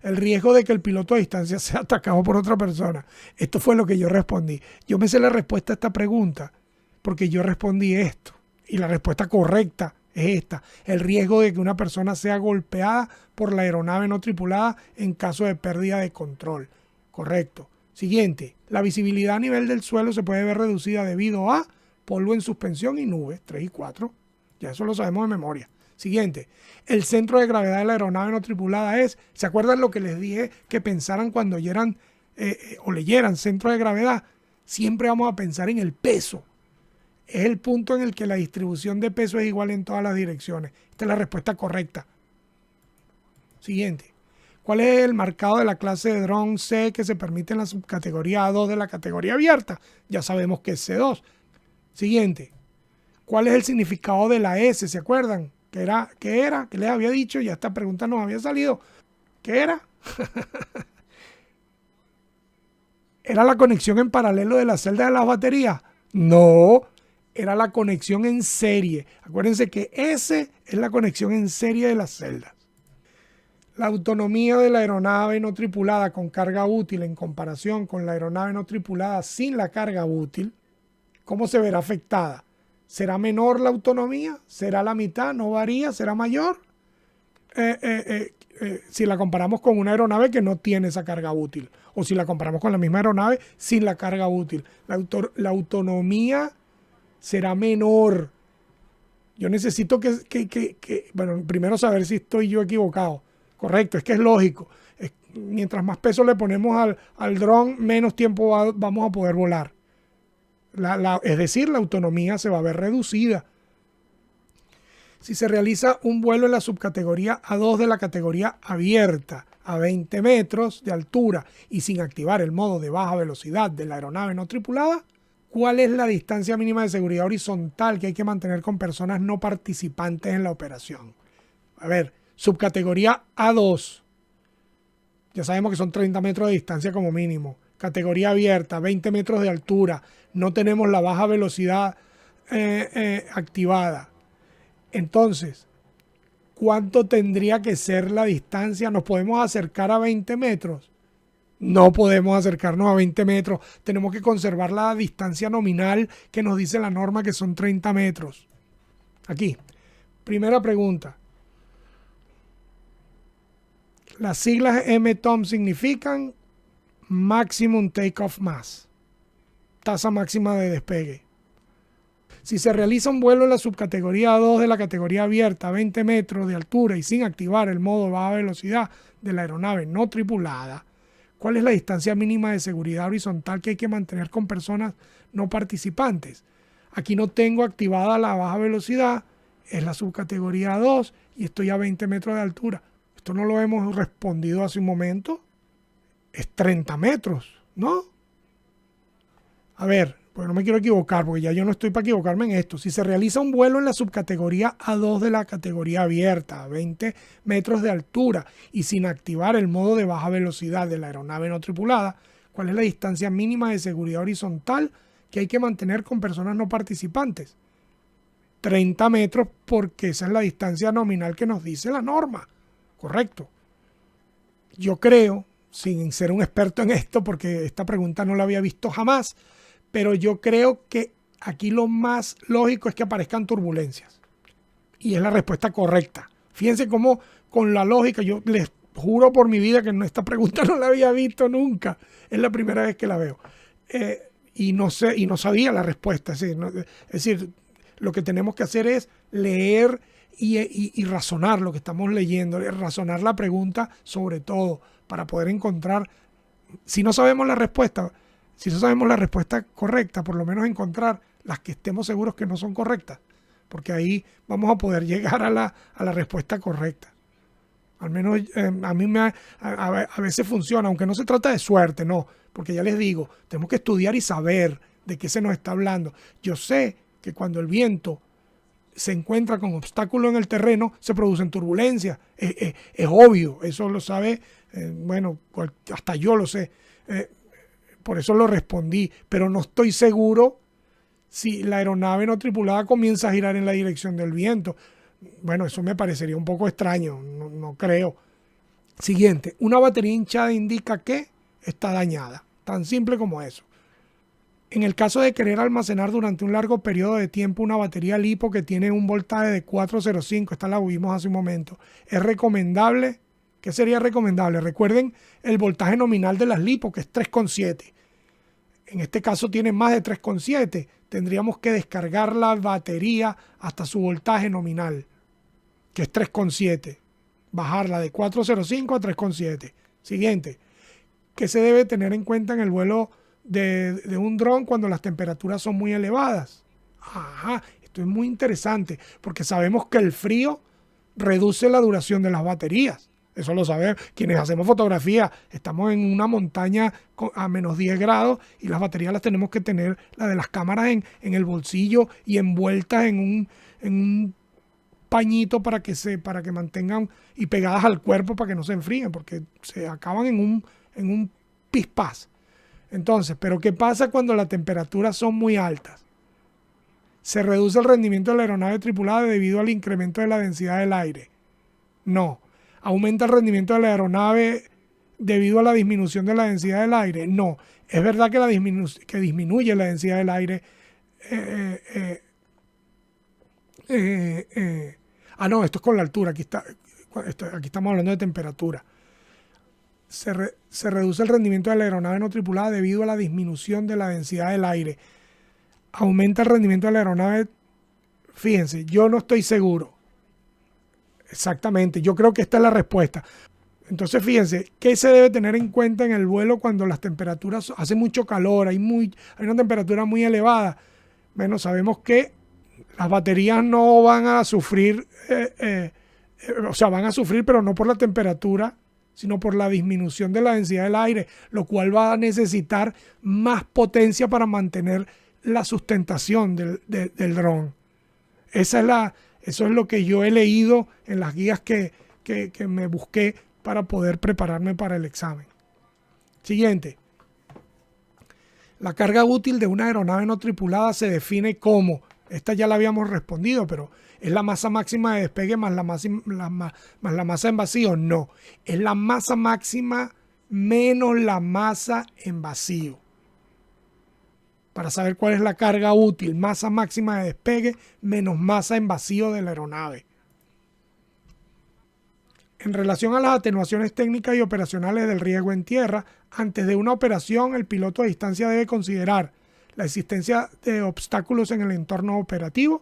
El riesgo de que el piloto a distancia sea atacado por otra persona. Esto fue lo que yo respondí. Yo me sé la respuesta a esta pregunta porque yo respondí esto. Y la respuesta correcta es esta. El riesgo de que una persona sea golpeada por la aeronave no tripulada en caso de pérdida de control. Correcto. Siguiente. La visibilidad a nivel del suelo se puede ver reducida debido a polvo en suspensión y nubes. 3 y 4. Ya eso lo sabemos de memoria. Siguiente, el centro de gravedad de la aeronave no tripulada es, ¿se acuerdan lo que les dije que pensaran cuando oyeran o leyeran centro de gravedad? Siempre vamos a pensar en el peso. Es el punto en el que la distribución de peso es igual en todas las direcciones. Esta es la respuesta correcta. Siguiente, ¿cuál es el marcado de la clase de dron C que se permite en la subcategoría A2 de la categoría abierta? Ya sabemos que es C2. Siguiente, ¿cuál es el significado de la S? ¿Se acuerdan? ¿Qué era? ¿Qué les había dicho? Ya esta pregunta nos había salido. ¿Qué era? ¿Era la conexión en paralelo de la celda de las baterías? No, era la conexión en serie. Acuérdense que S es la conexión en serie de las celdas. La autonomía de la aeronave no tripulada con carga útil en comparación con la aeronave no tripulada sin la carga útil, ¿cómo se verá afectada? ¿Será menor la autonomía? ¿Será la mitad? ¿No varía? ¿Será mayor? Si la comparamos con una aeronave que no tiene esa carga útil. O si la comparamos con la misma aeronave sin la carga útil. La autonomía será menor. Yo necesito bueno, primero saber si estoy yo equivocado. Correcto, es que es lógico. Mientras más peso le ponemos al dron, menos tiempo vamos a poder volar. Es decir, la autonomía se va a ver reducida. Si se realiza un vuelo en la subcategoría A2 de la categoría abierta a 20 metros de altura y sin activar el modo de baja velocidad de la aeronave no tripulada, ¿cuál es la distancia mínima de seguridad horizontal que hay que mantener con personas no participantes en la operación? A ver, subcategoría A2. Ya sabemos que son 30 metros de distancia como mínimo. Categoría abierta, 20 metros de altura. No tenemos la baja velocidad activada. Entonces, ¿cuánto tendría que ser la distancia? ¿Nos podemos acercar a 20 metros? No podemos acercarnos a 20 metros. Tenemos que conservar la distancia nominal que nos dice la norma, que son 30 metros. Aquí, primera pregunta. Las siglas MTOM significan Maximum Takeoff Mass, tasa máxima de despegue. Si se realiza un vuelo en la subcategoría 2 de la categoría abierta a 20 metros de altura y sin activar el modo baja velocidad de la aeronave no tripulada, ¿cuál es la distancia mínima de seguridad horizontal que hay que mantener con personas no participantes? Aquí no tengo activada la baja velocidad, es la subcategoría 2 y estoy a 20 metros de altura. Esto no lo hemos respondido hace un momento. Es 30 metros, ¿no? A ver, pues no me quiero equivocar, porque ya yo no estoy para equivocarme en esto. Si se realiza un vuelo en la subcategoría A2 de la categoría abierta, a 20 metros de altura, y sin activar el modo de baja velocidad de la aeronave no tripulada, ¿cuál es la distancia mínima de seguridad horizontal que hay que mantener con personas no participantes? 30 metros, porque esa es la distancia nominal que nos dice la norma. Correcto. Yo creo, sin ser un experto en esto, porque esta pregunta no la había visto jamás, pero yo creo que aquí lo más lógico es que aparezcan turbulencias. Y es la respuesta correcta. Fíjense cómo con la lógica, yo les juro por mi vida que esta pregunta no la había visto nunca. Es la primera vez que la veo. Y no sabía la respuesta. Es decir, lo que tenemos que hacer es leer y razonar lo que estamos leyendo, razonar la pregunta sobre todo, para poder encontrar, si no sabemos la respuesta correcta, por lo menos encontrar las que estemos seguros que no son correctas, porque ahí vamos a poder llegar a la respuesta correcta. Al menos a mí a veces funciona, aunque no se trata de suerte, no, porque ya les digo, tenemos que estudiar y saber de qué se nos está hablando. Yo sé que cuando el viento se encuentra con obstáculos en el terreno, se producen turbulencias. Es obvio, eso lo sabe, bueno, hasta yo lo sé. Por eso lo respondí, pero no estoy seguro si la aeronave no tripulada comienza a girar en la dirección del viento. Bueno, eso me parecería un poco extraño, no creo. Siguiente, una batería hinchada indica que está dañada. Tan simple como eso. En el caso de querer almacenar durante un largo periodo de tiempo una batería LiPo que tiene un voltaje de 405, esta la vimos hace un momento, es recomendable. ¿Qué sería recomendable? Recuerden el voltaje nominal de las LiPo, que es 3,7. En este caso tiene más de 3,7. Tendríamos que descargar la batería hasta su voltaje nominal, que es 3,7. Bajarla de 405 a 3,7. Siguiente. ¿Qué se debe tener en cuenta en el vuelo de un dron cuando las temperaturas son muy elevadas? Ajá, esto es muy interesante porque sabemos que el frío reduce la duración de las baterías. Eso lo sabemos. Quienes hacemos fotografía, estamos en una montaña a menos 10 grados y las baterías las tenemos que tener, la de las cámaras en el bolsillo y envueltas en un pañito para que mantengan y pegadas al cuerpo para que no se enfríen, porque se acaban en un pispás. Entonces, ¿pero qué pasa cuando las temperaturas son muy altas? ¿Se reduce el rendimiento de la aeronave tripulada debido al incremento de la densidad del aire? No. ¿Aumenta el rendimiento de la aeronave debido a la disminución de la densidad del aire? No. Es verdad que disminuye la densidad del aire. No, esto es con la altura. Aquí estamos hablando de temperatura. Se reduce el rendimiento de la aeronave no tripulada debido a la disminución de la densidad del aire. ¿Aumenta el rendimiento de la aeronave? Fíjense, yo no estoy seguro. Exactamente, yo creo que esta es la respuesta. Entonces, fíjense, ¿qué se debe tener en cuenta en el vuelo cuando las temperaturas hace mucho calor, hay una temperatura muy elevada? Bueno, sabemos que las baterías no van a sufrir, van a sufrir, pero no por la temperatura, sino por la disminución de la densidad del aire, lo cual va a necesitar más potencia para mantener la sustentación del dron. Eso es lo que yo he leído en las guías que me busqué para poder prepararme para el examen. Siguiente. La carga útil de una aeronave no tripulada se define como, esta ya la habíamos respondido, pero ¿es la masa máxima de despegue más la masa en vacío? No, es la masa máxima menos la masa en vacío. Para saber cuál es la carga útil, masa máxima de despegue menos masa en vacío de la aeronave. En relación a las atenuaciones técnicas y operacionales del riesgo en tierra, antes de una operación el piloto a distancia debe considerar la existencia de obstáculos en el entorno operativo,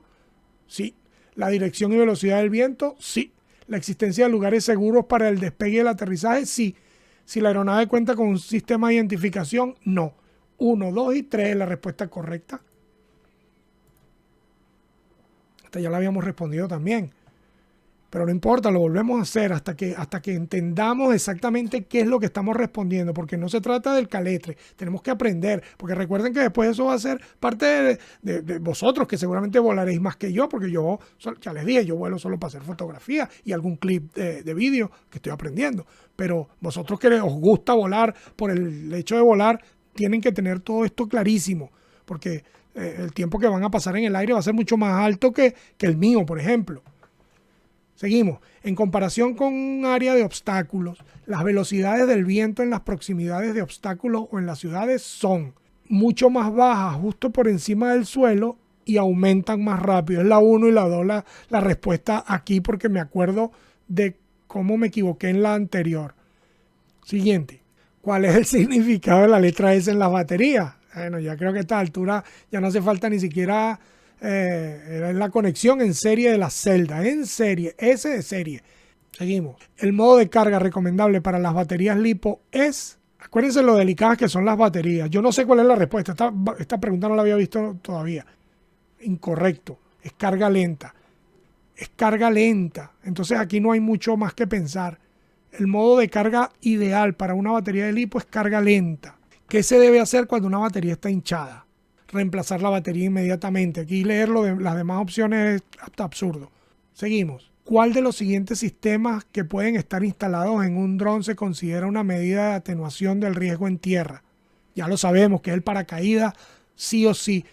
sí. La dirección y velocidad del viento, sí. La existencia de lugares seguros para el despegue y el aterrizaje, sí. Si la aeronave cuenta con un sistema de identificación, no. 1, 2 y 3 es la respuesta correcta. Esta ya la habíamos respondido también. Pero no importa, lo volvemos a hacer hasta que entendamos exactamente qué es lo que estamos respondiendo, porque no se trata del caletre, tenemos que aprender, porque recuerden que después eso va a ser parte de vosotros, que seguramente volaréis más que yo, porque yo, ya les dije, yo vuelo solo para hacer fotografía y algún clip de vídeo que estoy aprendiendo. Pero vosotros que os gusta volar, por el hecho de volar, tienen que tener todo esto clarísimo, porque el tiempo que van a pasar en el aire va a ser mucho más alto que el mío, por ejemplo. Seguimos. En comparación con un área de obstáculos, las velocidades del viento en las proximidades de obstáculos o en las ciudades son mucho más bajas, justo por encima del suelo, y aumentan más rápido. Es la 1 y la 2 la respuesta aquí, porque me acuerdo de cómo me equivoqué en la anterior. Siguiente. ¿Cuál es el significado de la letra S en las baterías? Bueno, ya creo que a esta altura ya no hace falta ni siquiera Es la conexión en serie de la celda, en serie, S de serie. Seguimos. El modo de carga recomendable para las baterías LiPo es, acuérdense lo delicadas que son las baterías. Yo no sé cuál es la respuesta, esta pregunta no la había visto todavía. Incorrecto, es carga lenta. Es carga lenta, entonces aquí no hay mucho más que pensar. El modo de carga ideal para una batería de LiPo es carga lenta. ¿Qué se debe hacer cuando una batería está hinchada? Reemplazar la batería inmediatamente. Aquí leerlo de las demás opciones es hasta absurdo. Seguimos. ¿Cuál de los siguientes sistemas que pueden estar instalados en un dron se considera una medida de atenuación del riesgo en tierra? Ya lo sabemos que es el paracaídas sí o sí.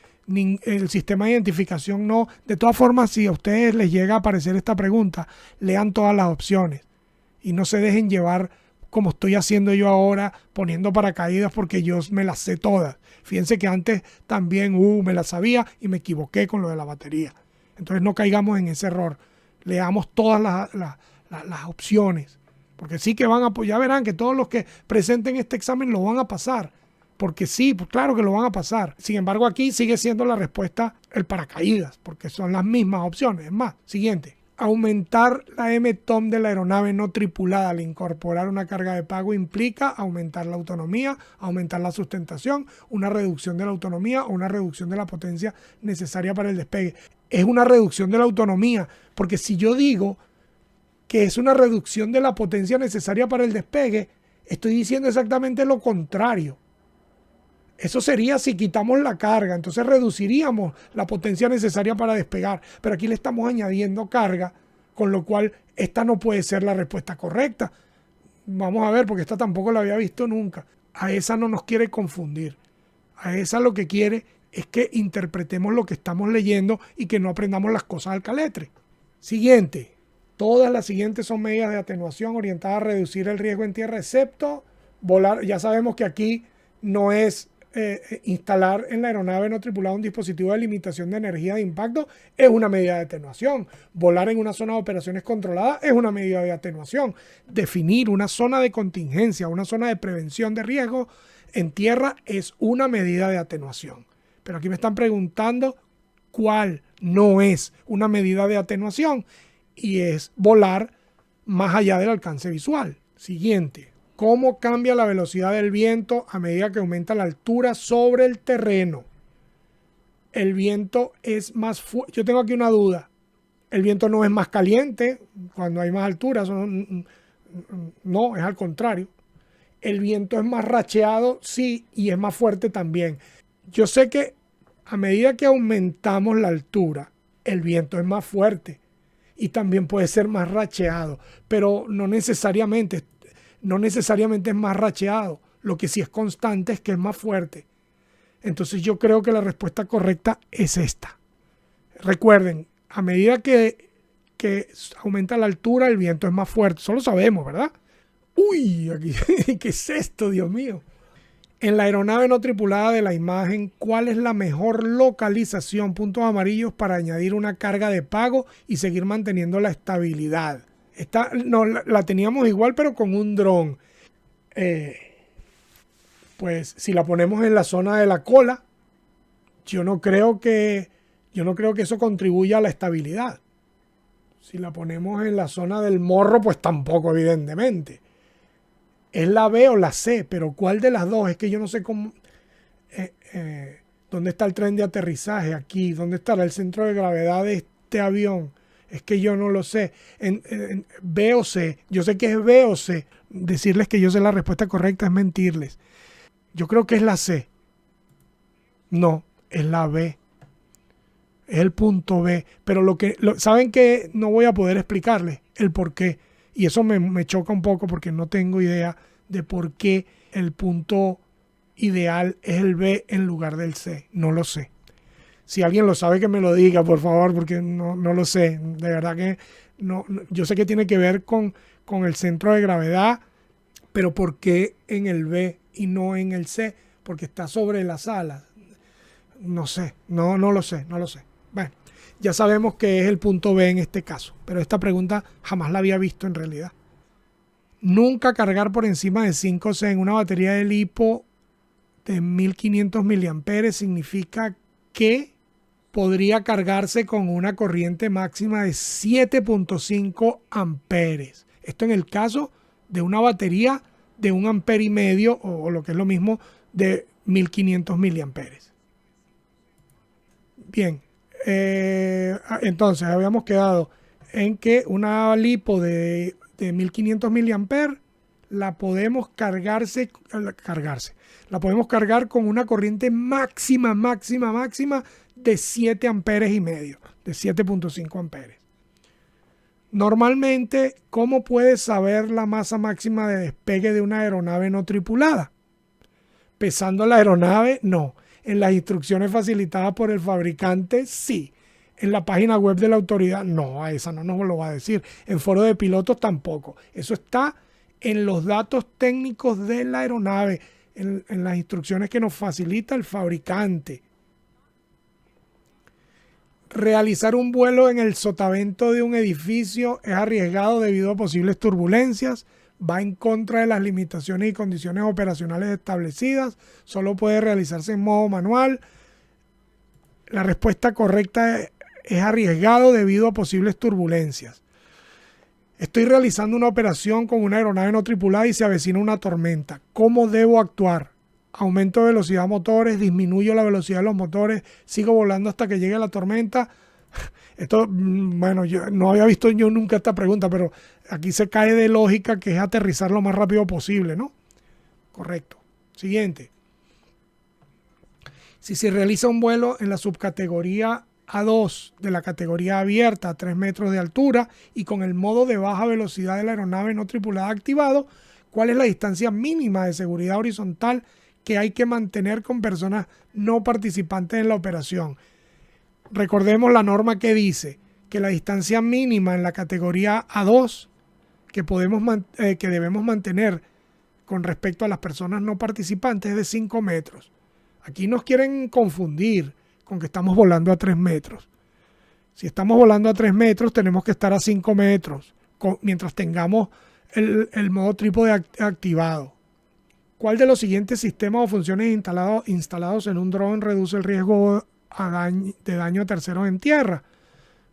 El sistema de identificación no. De todas formas, si a ustedes les llega a aparecer esta pregunta, lean todas las opciones y no se dejen llevar como estoy haciendo yo ahora, poniendo paracaídas porque yo me las sé todas. Fíjense que antes también me las sabía y me equivoqué con lo de la batería. Entonces no caigamos en ese error. Leamos todas las opciones, porque sí que van a, ya verán que todos los que presenten este examen lo van a pasar. Porque sí, pues claro que lo van a pasar. Sin embargo, aquí sigue siendo la respuesta el paracaídas, porque son las mismas opciones. Es más, siguiente. Aumentar la MTOM de la aeronave no tripulada al incorporar una carga de pago implica aumentar la autonomía, aumentar la sustentación, una reducción de la autonomía o una reducción de la potencia necesaria para el despegue. Es una reducción de la autonomía, porque si yo digo que es una reducción de la potencia necesaria para el despegue, estoy diciendo exactamente lo contrario. Eso sería si quitamos la carga, entonces reduciríamos la potencia necesaria para despegar. Pero aquí le estamos añadiendo carga, con lo cual esta no puede ser la respuesta correcta. Vamos a ver, porque esta tampoco la había visto nunca. A esa no nos quiere confundir. A esa lo que quiere es que interpretemos lo que estamos leyendo y que no aprendamos las cosas al caletre. Siguiente. Todas las siguientes son medidas de atenuación orientadas a reducir el riesgo en tierra, excepto volar. Ya sabemos que aquí no es instalar en la aeronave no tripulada un dispositivo de limitación de energía de impacto, es una medida de atenuación. Volar en una zona de operaciones controladas es una medida de atenuación. Definir una zona de contingencia, una zona de prevención de riesgo en tierra es una medida de atenuación. Pero aquí me están preguntando cuál no es una medida de atenuación, y es volar más allá del alcance visual. Siguiente. ¿Cómo cambia la velocidad del viento a medida que aumenta la altura sobre el terreno? El viento es más fuerte. Yo tengo aquí una duda. El viento no es más caliente cuando hay más altura. No, es al contrario. El viento es más racheado, sí, y es más fuerte también. Yo sé que a medida que aumentamos la altura, el viento es más fuerte y también puede ser más racheado, pero no necesariamente es más racheado. Lo que sí es constante es que es más fuerte. Entonces yo creo que la respuesta correcta es esta. Recuerden, a medida que aumenta la altura, el viento es más fuerte. Eso lo sabemos, ¿verdad? Uy, aquí, ¿qué es esto, Dios mío? En la aeronave no tripulada de la imagen, ¿cuál es la mejor localización? Puntos amarillos para añadir una carga de pago y seguir manteniendo la estabilidad. Esta no, la teníamos igual, pero con un dron. Pues si la ponemos en la zona de la cola, yo no creo que eso contribuya a la estabilidad. Si la ponemos en la zona del morro, pues tampoco, evidentemente. Es la B o la C, pero ¿cuál de las dos? Es que yo no sé cómo. ¿Dónde está el tren de aterrizaje? Aquí. ¿Dónde estará el centro de gravedad de este avión? Es que yo no lo sé. En B o C. Yo sé que es B o C. Decirles que yo sé la respuesta correcta es mentirles. Yo creo que es la C. No, es la B. Es el punto B. Pero saben que no voy a poder explicarles el por qué. Y eso me choca un poco porque no tengo idea de por qué el punto ideal es el B en lugar del C. No lo sé. Si alguien lo sabe, que me lo diga, por favor, porque no lo sé. De verdad que no. Yo sé que tiene que ver con el centro de gravedad, pero ¿por qué en el B y no en el C? Porque está sobre las alas. No sé, no lo sé. Bueno, ya sabemos que es el punto B en este caso, pero esta pregunta jamás la había visto en realidad. Nunca cargar por encima de 5C en una batería de LiPo de 1500 mAh significa que podría cargarse con una corriente máxima de 7.5 amperes. Esto en el caso de una batería de 1,5 amperes o lo que es lo mismo de 1500 miliamperes. Bien, entonces habíamos quedado en que una lipo de 1500 miliamperes la podemos la podemos cargar con una corriente máxima de 7 amperes y medio, de 7.5 amperes. Normalmente, ¿cómo puedes saber la masa máxima de despegue de una aeronave no tripulada? ¿Pesando la aeronave? No. En las instrucciones facilitadas por el fabricante, sí. En la página web de la autoridad, no, a esa no nos lo va a decir. En foro de pilotos tampoco. Eso está en los datos técnicos de la aeronave, en las instrucciones que nos facilita el fabricante. Realizar un vuelo en el sotavento de un edificio es arriesgado debido a posibles turbulencias, va en contra de las limitaciones y condiciones operacionales establecidas, solo puede realizarse en modo manual. La respuesta correcta es arriesgado debido a posibles turbulencias. Estoy realizando una operación con una aeronave no tripulada y se avecina una tormenta. ¿Cómo debo actuar? Aumento de velocidad motores, disminuyo la velocidad de los motores, sigo volando hasta que llegue la tormenta. Esto, bueno, yo no había visto yo nunca esta pregunta, pero aquí se cae de lógica que es aterrizar lo más rápido posible, ¿no? Correcto. Siguiente. Si se realiza un vuelo en la subcategoría A2 de la categoría abierta a 3 metros de altura y con el modo de baja velocidad de la aeronave no tripulada activado, ¿cuál es la distancia mínima de seguridad horizontal que hay que mantener con personas no participantes en la operación? Recordemos la norma que dice que la distancia mínima en la categoría A2 que debemos mantener con respecto a las personas no participantes es de 5 metros. Aquí nos quieren confundir con que estamos volando a 3 metros. Si estamos volando a 3 metros, tenemos que estar a 5 metros mientras tengamos el modo trípode activado. ¿Cuál de los siguientes sistemas o funciones instalados en un dron reduce el riesgo de daño a terceros en tierra?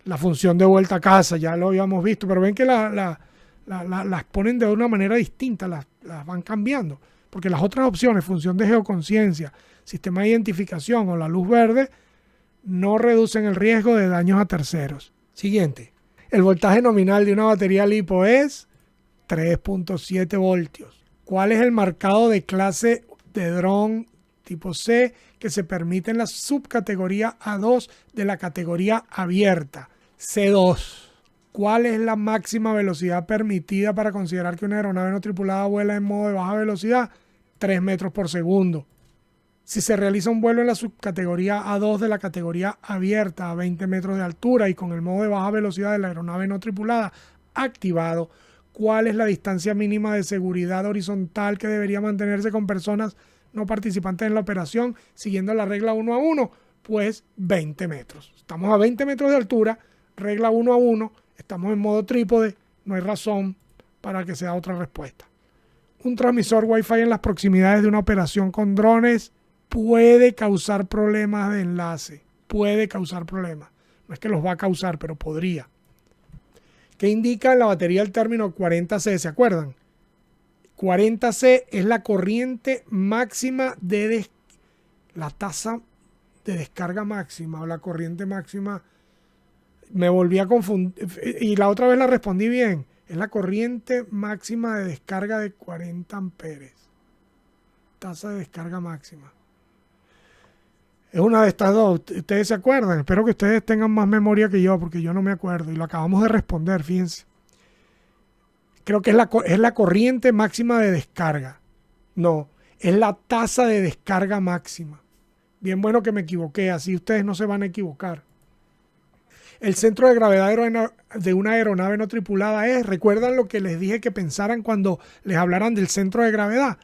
La función de vuelta a casa, ya lo habíamos visto, pero ven que las ponen de una manera distinta, las van cambiando, porque las otras opciones, función de geoconciencia, sistema de identificación o la luz verde, no reducen el riesgo de daños a terceros. Siguiente. El voltaje nominal de una batería LiPo es 3.7 voltios. ¿Cuál es el marcado de clase de dron tipo C que se permite en la subcategoría A2 de la categoría abierta? C2. ¿Cuál es la máxima velocidad permitida para considerar que una aeronave no tripulada vuela en modo de baja velocidad? 3 metros por segundo. Si se realiza un vuelo en la subcategoría A2 de la categoría abierta a 20 metros de altura y con el modo de baja velocidad de la aeronave no tripulada activado, ¿cuál es la distancia mínima de seguridad horizontal que debería mantenerse con personas no participantes en la operación siguiendo la regla 1 a 1? Pues 20 metros. Estamos a 20 metros de altura, regla 1 a 1, estamos en modo trípode, no hay razón para que sea otra respuesta. Un transmisor Wi-Fi en las proximidades de una operación con drones puede causar problemas de enlace. Puede causar problemas. No es que los va a causar, pero podría. ¿Qué indica en la batería el término 40C? ¿Se acuerdan? 40C es la corriente máxima la tasa de descarga máxima o la corriente máxima. Me volví a confundir y la otra vez la respondí bien. Es la corriente máxima de descarga de 40 amperes. Tasa de descarga máxima. Es una de estas dos. ¿Ustedes se acuerdan? Espero que ustedes tengan más memoria que yo, porque yo no me acuerdo. Y lo acabamos de responder, fíjense. Creo que es la corriente máxima de descarga. No, es la tasa de descarga máxima. Bien bueno que me equivoqué, así ustedes no se van a equivocar. El centro de gravedad de una aeronave no tripulada es, ¿recuerdan lo que les dije que pensaran cuando les hablaran del centro de gravedad?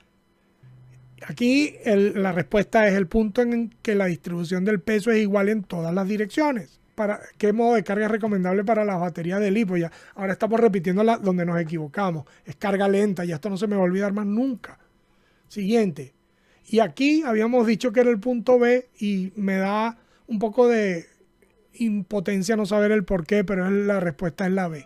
Aquí la respuesta es el punto en que la distribución del peso es igual en todas las direcciones. ¿Qué modo de carga es recomendable para las baterías de LiPo? Ya, ahora estamos repitiendo donde nos equivocamos. Es carga lenta, ya esto no se me va a olvidar más nunca. Siguiente. Y aquí habíamos dicho que era el punto B y me da un poco de impotencia no saber el por qué, pero la respuesta es la B.